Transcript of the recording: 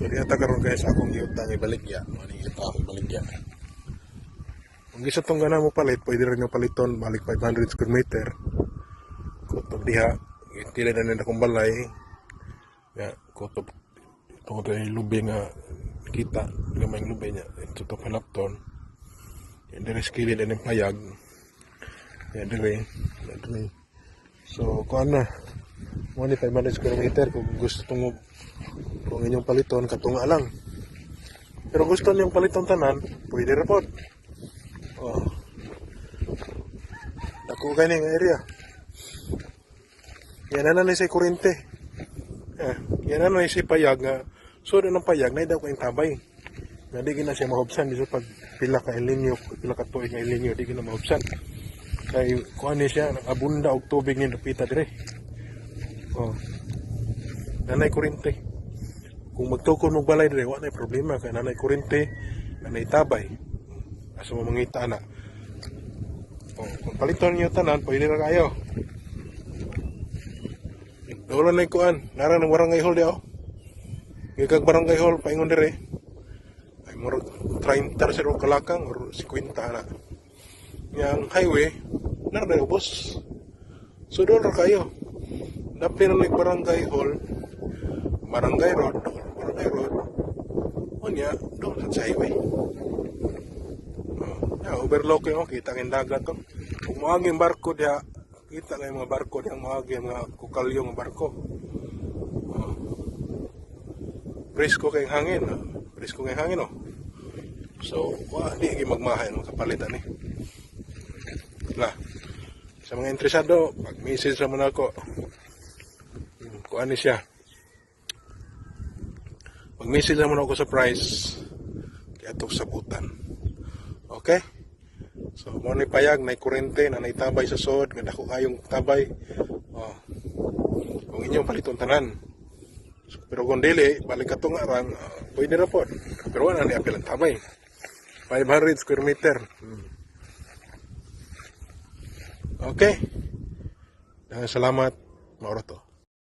So diata karon kay sa akong giutang ibaligya, mani ito ako ibaligya. Kung gisa tong gana mo palit, pwede rin nga paliton balik 500 square meter. Kutob diha, itila na nila akong balay. Ya, kutob tungod kay lubi nga kita, gamay lubi niya. Ito to palapton. Yan dire skilid na ng payag. Yan dire. So, kuan na. Mo ni 500 square meter kung gusto tong kung inyong paliton katunga lang. Pero gusto niyong paliton tanan, pwede ra pod. Oh. Dako kani nga area. Yan na sa kurente. Yan na sa payag nga. So ng payag na daw ko yung tabay. Nga di gina siya mahubsan dito pag pila ka ilinyo, pila ka tuig nga ilinyo, di gina mahubsan. Kay kuan ni siya abunda og tubig ni dapita dire. Oh. Nanay kurente. Kung magtukon mo balay dire, wala na problema kay nanay kurente, nanay tabay. Asa mo mangita na. Oh, kung paliton niyo tanan, pwede ra kayo. Wala na kuan, nara ng barangay hall di oh. Gigag barangay hall paingon dire. Ay mo 30 sa kalakang or 50 na. Yang highway, nara na ubos. So doon ra kayo. Dapat na barangay hall, barangay road, unya doon sa highway. Overlooking mo, kita ng dagat to. Kung maaging barko diya, kita ng mga barko diya, maaging mga kukalyong barko. Presko kayong hangin, presko kayong hangin, oh. So, di magmahay ng kapalitan eh. Lah, sa mga interesado, mag-message naman ako. Kung ano siya. Mag-message naman ako sa price. Kaya ito sabutan. Okay? So, mo ni payag, na kurente, na naitabay sa sod, nga dako kayong tabay. Oh. Kung inyong paliton tanan. So, pero kung dili, balik ka itong arang, pwede na po. Pero wala na apel ang tabay. 500 square meter. Okay? Salamat. Mauro to.